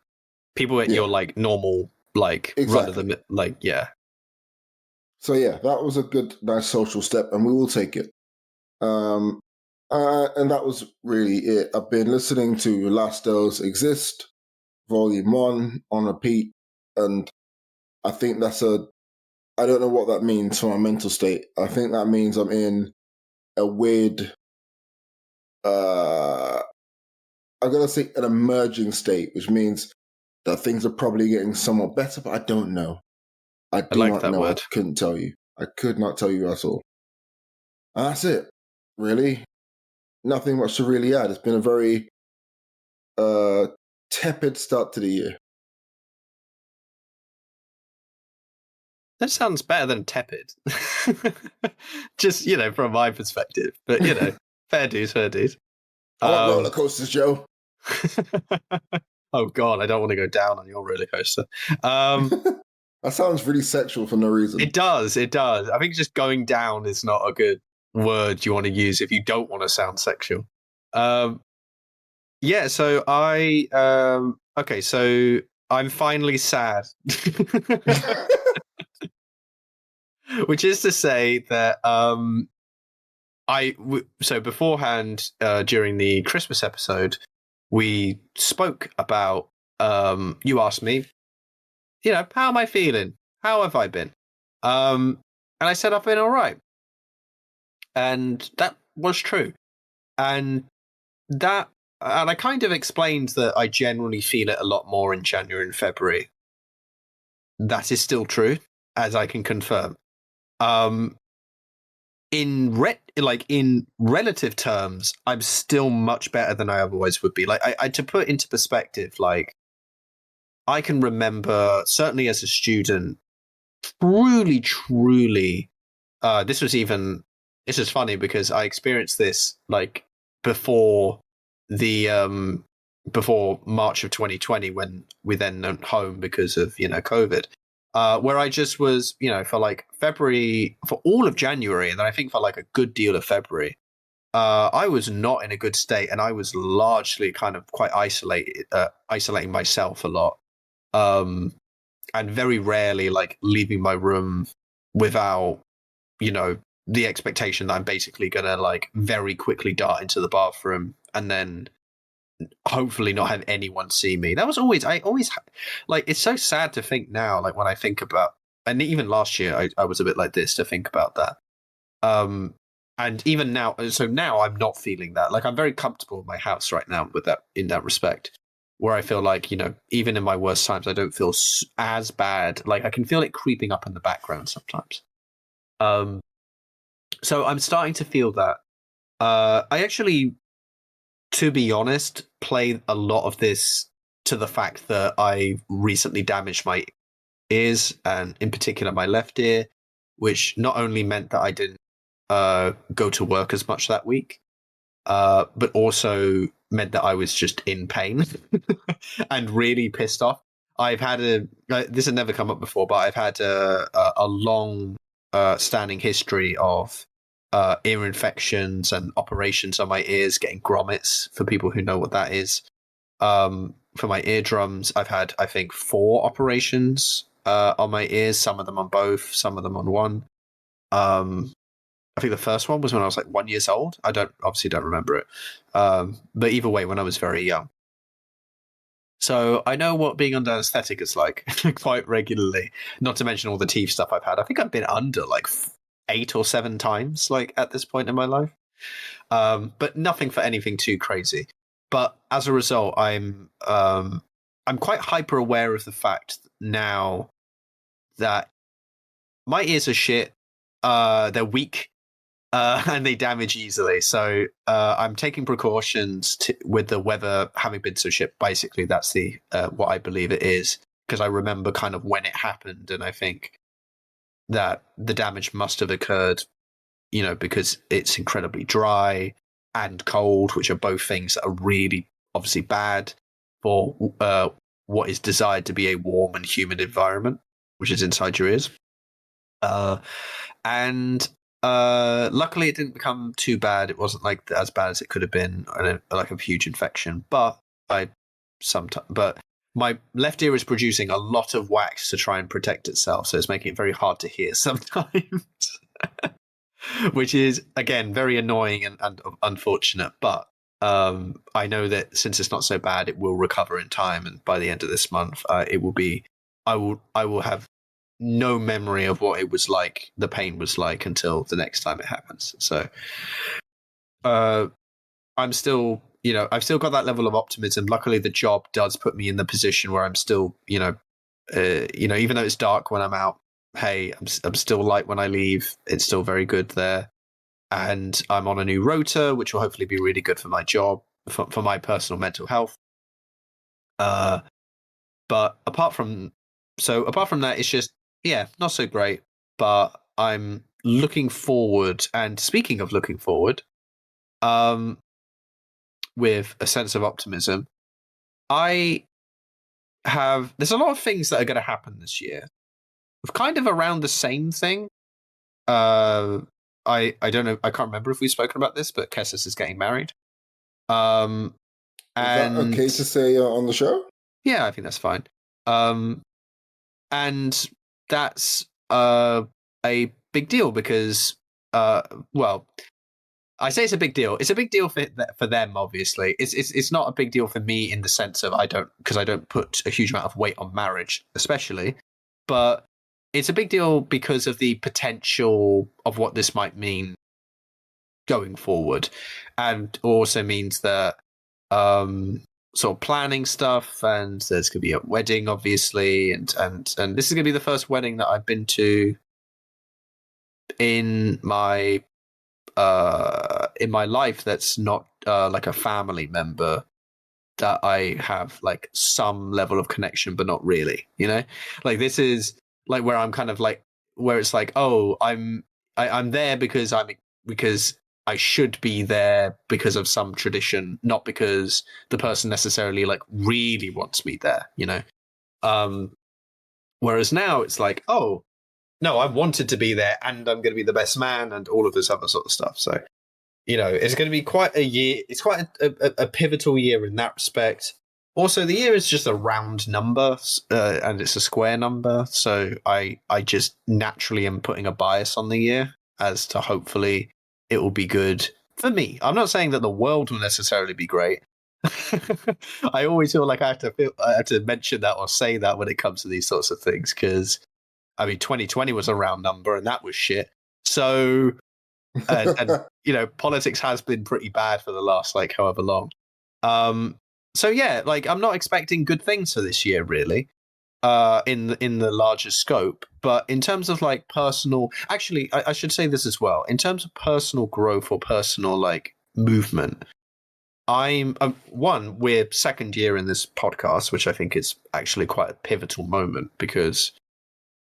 People at your like normal, like run of the like, yeah. So yeah, that was a good, nice social step, and we will take it. And that was really it. I've been listening to Last Girls Exist, Volume 1 on repeat, and I think I don't know what that means for my mental state. I think that means I'm in a weird, I'm going to say an emerging state, which means that things are probably getting somewhat better, but I don't know. I like not that know. word. I couldn't tell you. I could not tell you at all. And that's it, really. Nothing much to really add. It's been a very tepid start to the year. That sounds better than tepid. Just, from my perspective. But, fair dues, fair dues. I want roller coasters, Joe. Oh, God, I don't want to go down on your roller coaster. That sounds really sexual for no reason. It does. I think just going down is not a good word you want to use if you don't want to sound sexual. Yeah, so so I'm finally sad. Which is to say that so beforehand, during the Christmas episode, we spoke about, you asked me, how am I feeling? How have I been? And I said I've been all right. And that was true. And I kind of explained that I generally feel it a lot more in January and February. That is still true, as I can confirm. In relative terms, I'm still much better than I otherwise would be. Like, I to put into perspective, like, I can remember, certainly as a student, truly, this is funny because I experienced this like before March of 2020, when we then went home because of COVID, where I just was for like February, for all of January, and then I think for like a good deal of February, I was not in a good state, and I was largely kind of quite isolating myself a lot, and very rarely like leaving my room without the expectation that I'm basically gonna like very quickly dart into the bathroom and then hopefully not have anyone see me. That was I always like, it's so sad to think now, like when I think about, and even last year I was a bit like this, to think about that. And even now, so now I'm not feeling that. Like, I'm very comfortable in my house right now with that, in that respect, where I feel like, even in my worst times, I don't feel as bad. Like, I can feel it creeping up in the background sometimes. So I'm starting to feel that. I actually, to be honest, play a lot of this to the fact that I recently damaged my ears, and in particular my left ear, which not only meant that I didn't go to work as much that week, but also meant that I was just in pain and really pissed off. I've had this had never come up before, but I've had a long standing history of ear infections and operations on my ears, getting grommets for people who know what that is. For my eardrums, I've had, I think, 4 operations on my ears, some of them on both, some of them on one. I think the first one was when I was like 1 year old. I obviously don't remember it. But either way, when I was very young. So I know what being under anesthetic is like quite regularly, not to mention all the teeth stuff I've had. I think I've been under like 8 or 7 times like at this point in my life. But nothing for anything too crazy. But as a result, I'm quite hyper aware of the fact now that my ears are shit. They're weak. And they damage easily. So I'm taking precautions with the weather having been so shit. Basically, that's the what I believe it is, because I remember kind of when it happened, and I think that the damage must have occurred, because it's incredibly dry and cold, which are both things that are really obviously bad for what is desired to be a warm and humid environment, which is inside your ears. And luckily it didn't become too bad. It wasn't like as bad as it could have been, like a huge infection. But my left ear is producing a lot of wax to try and protect itself, so it's making it very hard to hear sometimes. Which is, again, very annoying and unfortunate. But I know that since it's not so bad, it will recover in time, and by the end of this month, it will be. I will have no memory of what it was like, the pain was like, until the next time it happens. So I'm still, I've still got that level of optimism. Luckily, the job does put me in the position where I'm still, even though it's dark when I'm out, hey, I'm still light when I leave. It's still very good there. And I'm on a new rota, which will hopefully be really good for my job, for my personal mental health. But apart from that, it's just, not so great. But I'm looking forward. And speaking of looking forward, with a sense of optimism, there's a lot of things that are going to happen this year, kind of around the same thing. I don't know. I can't remember if we've spoken about this, but Kessis is getting married. Is that okay to say on the show? Yeah, I think that's fine. And that's a big deal because, I say it's a big deal. It's a big deal for them, obviously. It's not a big deal for me in the sense of I don't put a huge amount of weight on marriage, especially. But it's a big deal because of the potential of what this might mean going forward, and also means that sort of planning stuff, and there's going to be a wedding, obviously, and this is going to be the first wedding that I've been to in my life that's not like a family member that I have like some level of connection, but not really, like this is like where I'm kind of like, where it's like, oh, I'm there because I should be there because of some tradition, not because the person necessarily like really wants me there, whereas now it's like, oh no, I wanted to be there and I'm going to be the best man and all of this other sort of stuff. So, it's going to be quite a year. It's quite a pivotal year in that respect. Also, the year is just a round number and it's a square number. So I just naturally am putting a bias on the year as to hopefully it will be good for me. I'm not saying that the world will necessarily be great. I always feel like I have to mention that or say that when it comes to these sorts of things, because 2020 was a round number and that was shit. So, and politics has been pretty bad for the last like however long. So yeah, like I'm not expecting good things for this year really, in the larger scope. But in terms of like personal, actually, I should say this as well. In terms of personal growth or personal like movement, I'm we're second year in this podcast, which I think is actually quite a pivotal moment because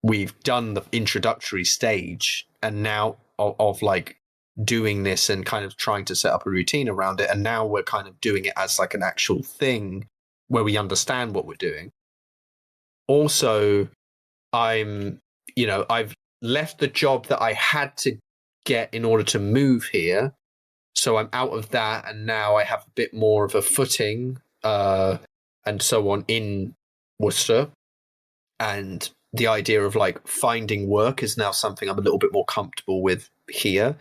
we've done the introductory stage and now of like doing this and kind of trying to set up a routine around it. And now we're kind of doing it as like an actual thing where we understand what we're doing. also I've left the job that I had to get in order to move here. So I'm out of that, and now I have a bit more of a footing and so on in Worcester. And the idea of like finding work is now something I'm a little bit more comfortable with here.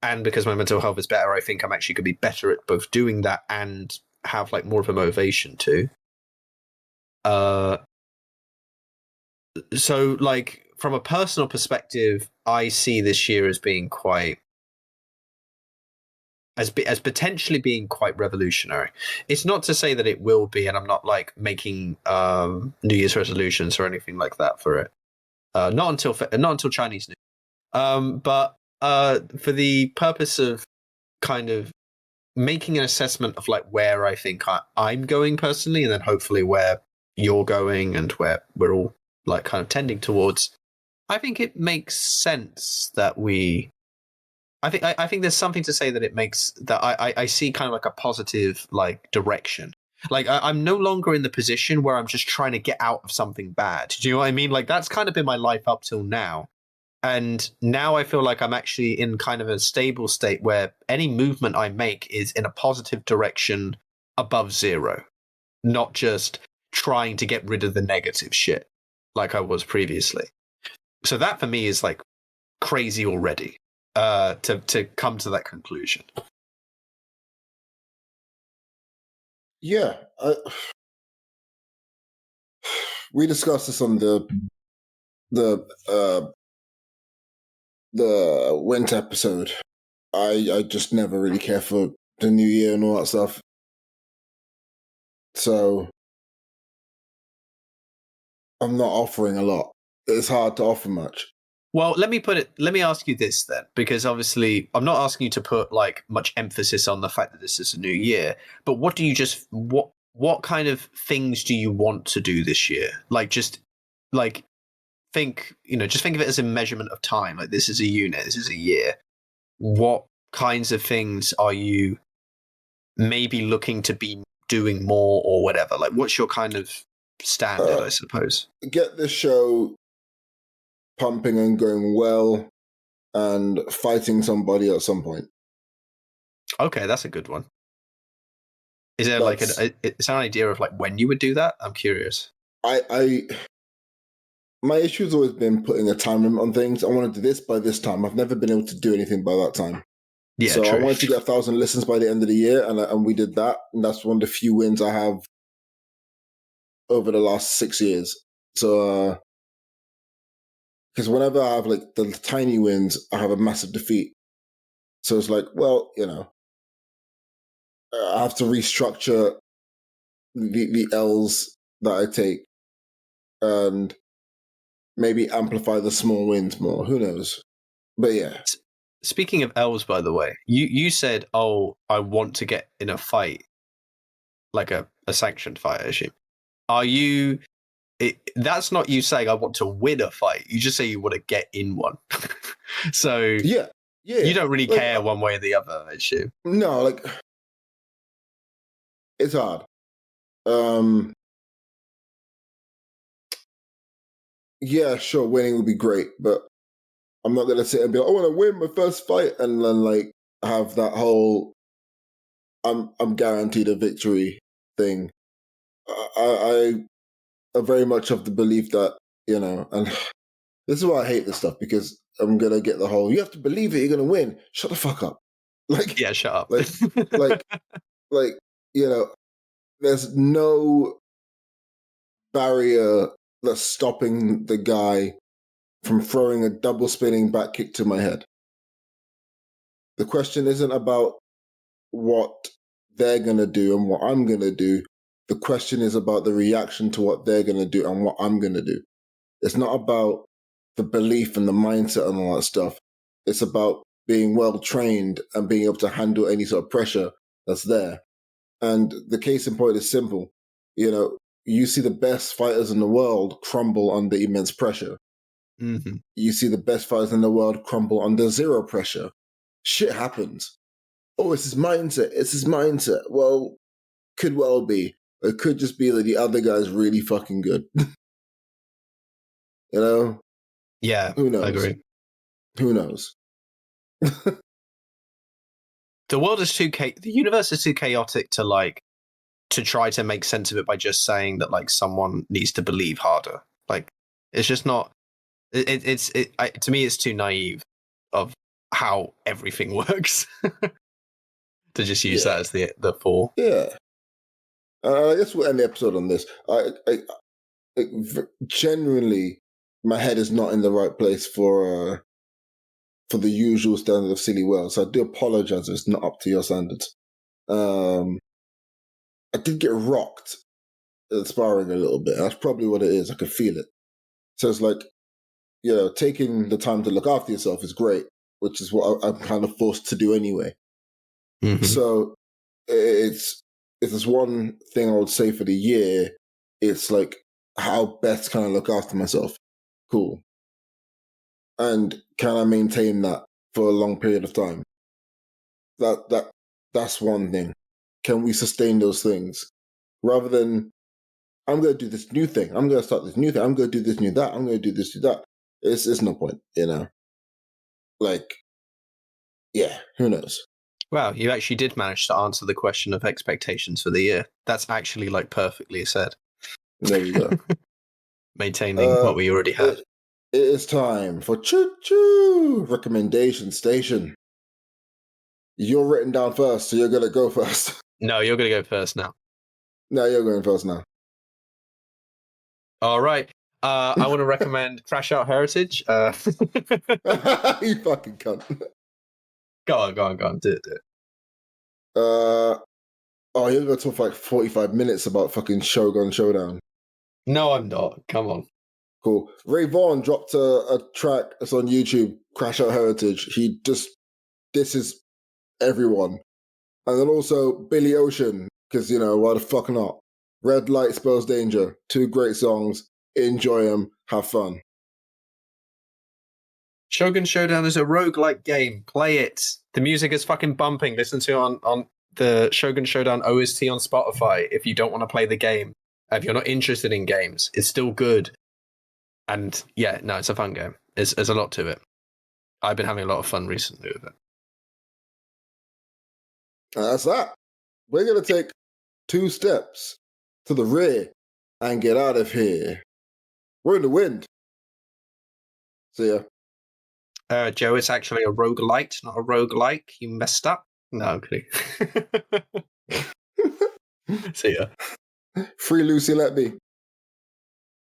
And because my mental health is better, I think I'm actually going to be better at both doing that and have like more of a motivation too. So like from a personal perspective, I see this year as being quite as potentially being quite revolutionary. It's not to say that it will be, and I'm not like making New Year's resolutions or anything like that for it. Not until Chinese New. But for the purpose of kind of making an assessment of like where I think I'm going personally, and then hopefully where you're going and where we're all like kind of tending towards, I think it makes sense that we. I think there's something to say that it makes that I see kind of like a positive like direction. Like I'm no longer in the position where I'm just trying to get out of something bad. Do you know what I mean? Like that's kind of been my life up till now. And now I feel like I'm actually in kind of a stable state where any movement I make is in a positive direction above zero, not just trying to get rid of the negative shit like I was previously. So that for me is like crazy already to come to that conclusion. Yeah. We discussed this on the winter episode. I just never really care for the new year and all that stuff. So I'm not offering a lot. It's hard to offer much. Well, let me ask you this then, because obviously I'm not asking you to put like much emphasis on the fact that this is a new year, but what kind of things do you want to do this year? Like just like think of it as a measurement of time. Like this is a unit, this is a year. What kinds of things are you maybe looking to be doing more or whatever? Like what's your kind of standard, I suppose? Get this show pumping and going well, and fighting somebody at some point. Okay, that's a good one. Is there like is there an idea of like when you would do that? I'm curious. My issue has always been putting a time limit on things. I want to do this by this time. I've never been able to do anything by that time. Yeah, so true. I wanted to get 1,000 listens by the end of the year, and we did that. And that's one of the few wins I have over the last 6 years. So, because whenever I have like the tiny wins, I have a massive defeat. So it's like, well, I have to restructure the L's that I take, and maybe amplify the small wins more. Who knows? But yeah. Speaking of L's, by the way, you said, "Oh, I want to get in a fight, like a sanctioned fight." I assume. Are you? That's not you saying I want to win a fight. You just say you want to get in one. So yeah, you don't really care one way or the other, I assume. No, like it's hard. Yeah, sure, winning would be great, but I'm not gonna sit and be like, I want to win my first fight, and then like have that whole I'm guaranteed a victory thing. I am very much of the belief that and this is why I hate this stuff, because I'm gonna get the whole you have to believe it, you're gonna win. Shut the fuck up. Like yeah, shut up. like there's no barrier that's stopping the guy from throwing a double spinning back kick to my head. The question isn't about what they're going to do and what I'm going to do. The question is about the reaction to what they're going to do and what I'm going to do. It's not about the belief and the mindset and all that stuff. It's about being well trained and being able to handle any sort of pressure that's there. And the case in point is simple. You see the best fighters in the world crumble under immense pressure. Mm-hmm. You see the best fighters in the world crumble under zero pressure. Shit happens. Oh, it's his mindset. It's his mindset. Well, could well be. It could just be that the other guy's really fucking good. You know, Yeah, who knows? I agree. Who knows? The world is the universe is too chaotic to try to make sense of it by just saying that someone needs to believe harder. It's just not. To me, it's too naive of how everything works to just use that as the fall. Yeah. I guess we'll end the episode on this. Genuinely, my head is not in the right place for the usual standard of silly world. So I do apologize. It's not up to your standards. I did get rocked at sparring a little bit. That's probably what it is. I could feel it. So it's taking the time to look after yourself is great, which is what I'm kind of forced to do anyway. Mm-hmm. So if there's one thing I would say for the year, it's how best can I look after myself? Cool. And can I maintain that for a long period of time? That's one thing. Can we sustain those things? Rather than, I'm going to do this new thing. I'm going to start this new thing. I'm going to do this new that. I'm going to do this new that. It's no point, Yeah, who knows? Wow, you actually did manage to answer the question of expectations for the year. That's actually perfectly said. There we go. Maintaining what we already had. It is time for Choo Choo Recommendation Station. You're written down first, so you're going to go first. No, you're going to go first now. No, you're going first now. All right. I want to recommend Crashout Heritage. You fucking cunt. Go on. Do it. You're going to talk for 45 minutes about fucking Shogun Showdown. No, I'm not. Come on. Cool. Ray Vaughn dropped a track that's on YouTube, Crashout Heritage. He just disses everyone. And then also Billy Ocean, because, why the fuck not? Red Light Spells Danger. 2 great songs. Enjoy them. Have fun. Shogun Showdown is a roguelike game. Play it. The music is fucking bumping. Listen to it on the Shogun Showdown OST on Spotify if you don't want to play the game. If you're not interested in games, it's still good. And yeah, no, it's a fun game. There's a lot to it. I've been having a lot of fun recently with it. And that's that. We're going to take 2 steps to the rear and get out of here. We're in the wind. See ya. Joe, it's actually a roguelite, not a roguelike. You messed up. No, I'm kidding. See ya. Free Lucy, let me.